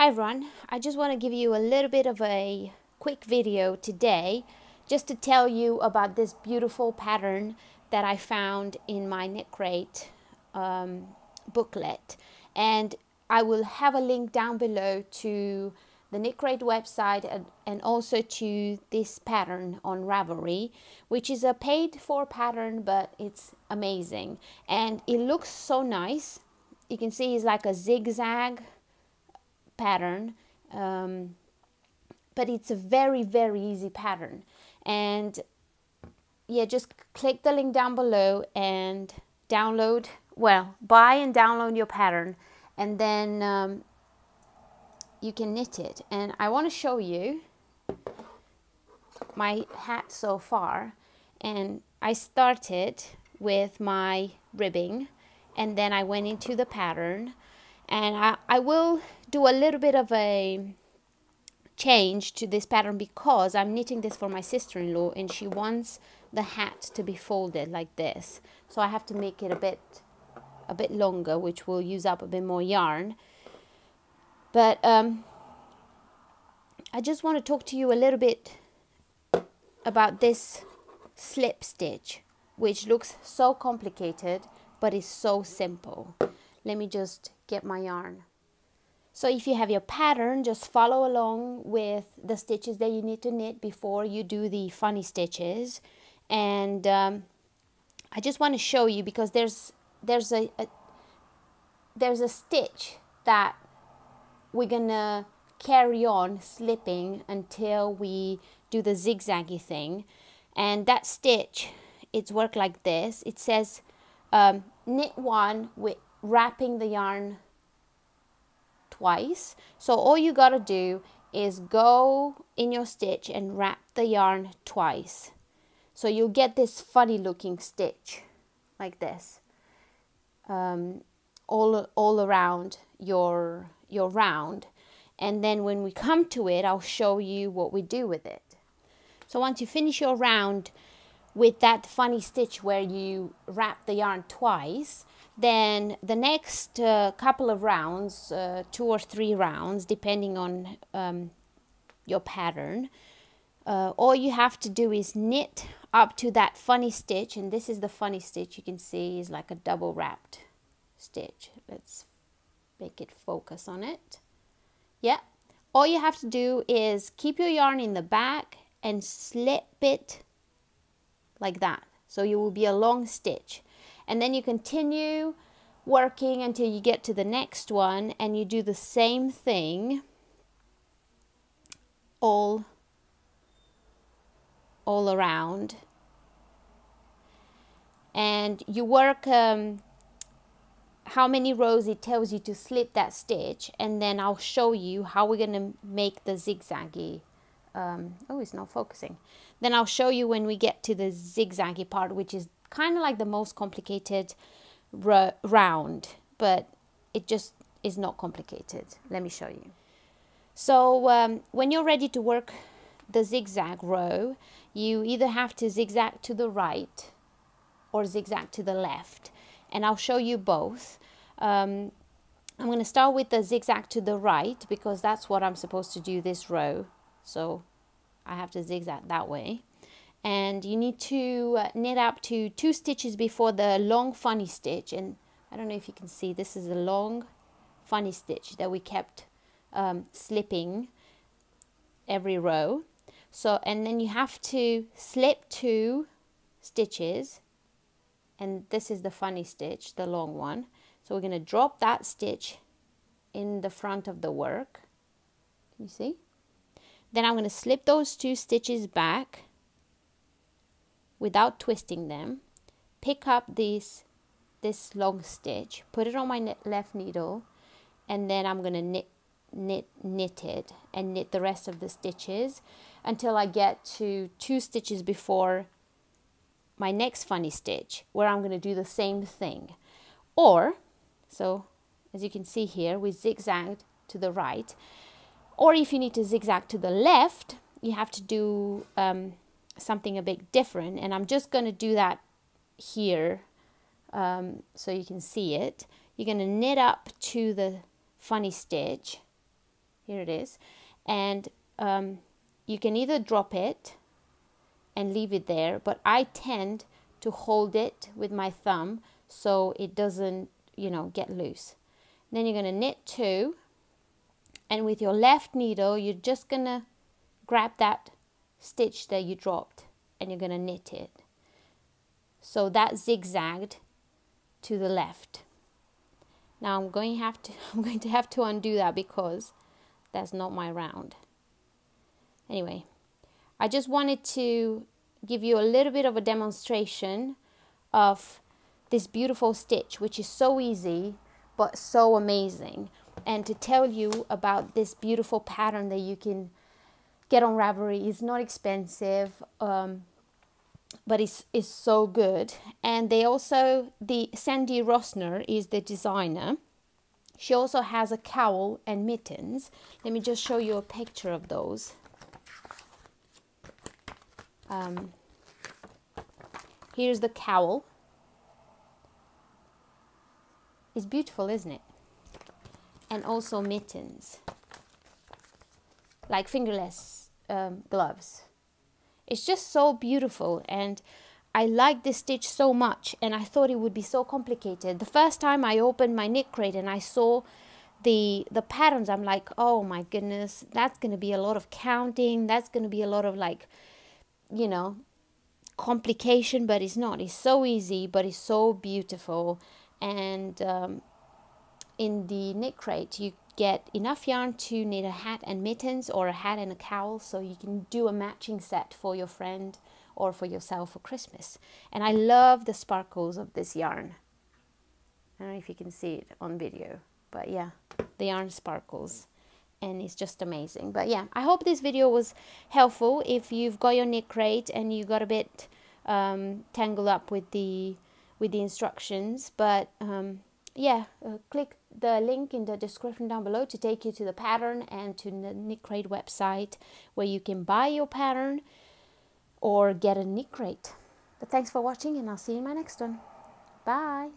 Hi everyone, I just want to give you a little bit of a quick video today just to tell you about this beautiful pattern that I found in my Knitcrate booklet, and I will have a link down below to the Knitcrate website and also to this pattern on Ravelry, which is a paid for pattern, but it's amazing and it looks so nice. You can see it's like a zigzag pattern, but it's a very easy pattern. And yeah, just click the link down below and download, well, buy and download your pattern, and then you can knit it. And I want to show you my hat so far. And I started with my ribbing, and then I went into the pattern, and I will do a little bit of a change to this pattern because I'm knitting this for my sister-in-law and she wants the hat to be folded like this. So I have to make it a bit longer, which will use up a bit more yarn. But I just want to talk to you a little bit about this slip stitch, which looks so complicated but is so simple. Let me just get my yarn. So if you have your pattern, just follow along with the stitches that you need to knit before you do the funny stitches. And I just want to show you, because there's a stitch that we're gonna carry on slipping until we do the zigzaggy thing. And that stitch, it's worked like this. It says knit one with wrapping the yarn twice. So all you gotta do is go in your stitch and wrap the yarn twice. So you'll get this funny looking stitch like this all around your round. And then when we come to it, I'll show you what we do with it. So once you finish your round with that funny stitch where you wrap the yarn twice, then the next couple of rounds, 2 or 3 rounds, depending on your pattern, all you have to do is knit up to that funny stitch. And this is the funny stitch. You can see is like a double wrapped stitch. Let's make it focus on it. Yeah, all you have to do is keep your yarn in the back and slip it like that. So you will be a long stitch. And then you continue working until you get to the next one, and you do the same thing all around. And you work how many rows it tells you to slip that stitch, and then I'll show you how we're going to make the zigzaggy. Oh, it's not focusing. Then I'll show you when we get to the zigzaggy part, which is kind of like the most complicated round, but it just is not complicated. Let me show you. So when you're ready to work the zigzag row, you either have to zigzag to the right or zigzag to the left, and I'll show you both. I'm going to start with the zigzag to the right because that's what I'm supposed to do this row, so I have to zigzag that way. And you need to knit up to 2 stitches before the long funny stitch. And I don't know if you can see, this is a long funny stitch that we kept slipping every row. So, and then you have to slip 2 stitches, and this is the funny stitch, the long one. So we're going to drop that stitch in the front of the work. Can you see? Then I'm going to slip those 2 stitches back without twisting them, pick up this long stitch, put it on my left needle, and then I'm going to knit it and knit the rest of the stitches until I get to 2 stitches before my next funny stitch, where I'm going to do the same thing. Or, so as you can see here, we zigzagged to the right, or if you need to zigzag to the left, you have to do something a bit different, and I'm just going to do that here so you can see it. You're going to knit up to the funny stitch Here it is. And you can either drop it and leave it there, but I tend to hold it with my thumb so it doesn't, you know, get loose. Then you're going to knit 2, and with your left needle you're just going to grab that stitch that you dropped and you're going to knit it. So that zigzagged to the left. Now I'm going to have to undo that because that's not my round. Anyway, I just wanted to give you a little bit of a demonstration of this beautiful stitch, which is so easy but so amazing, and to tell you about this beautiful pattern that you can get on Ravelry. It's not expensive, but it's so good. And they also, the Sandy Rosner is the designer. She also has a cowl and mittens. Let me just show you a picture of those. Here's the cowl. It's beautiful, isn't it? And also mittens, like fingerless gloves. It's just so beautiful, and I like this stitch so much, and I thought it would be so complicated. The first time I opened my knit crate and I saw the patterns, I'm like, oh my goodness, that's going to be a lot of counting. That's going to be a lot of, like, you know, complication, but it's not. It's so easy, but it's so beautiful. And in the knit crate you get enough yarn to knit a hat and mittens, or a hat and a cowl, so you can do a matching set for your friend or for yourself for Christmas. And I love the sparkles of this yarn. I don't know if you can see it on video, but yeah, the yarn sparkles and it's just amazing. But yeah, I hope this video was helpful if you've got your knit crate and you got a bit tangled up with the instructions. But yeah, click the link in the description down below to take you to the pattern and to the knit crate website where you can buy your pattern or get a knit crate. But thanks for watching, and I'll see you in my next one. Bye.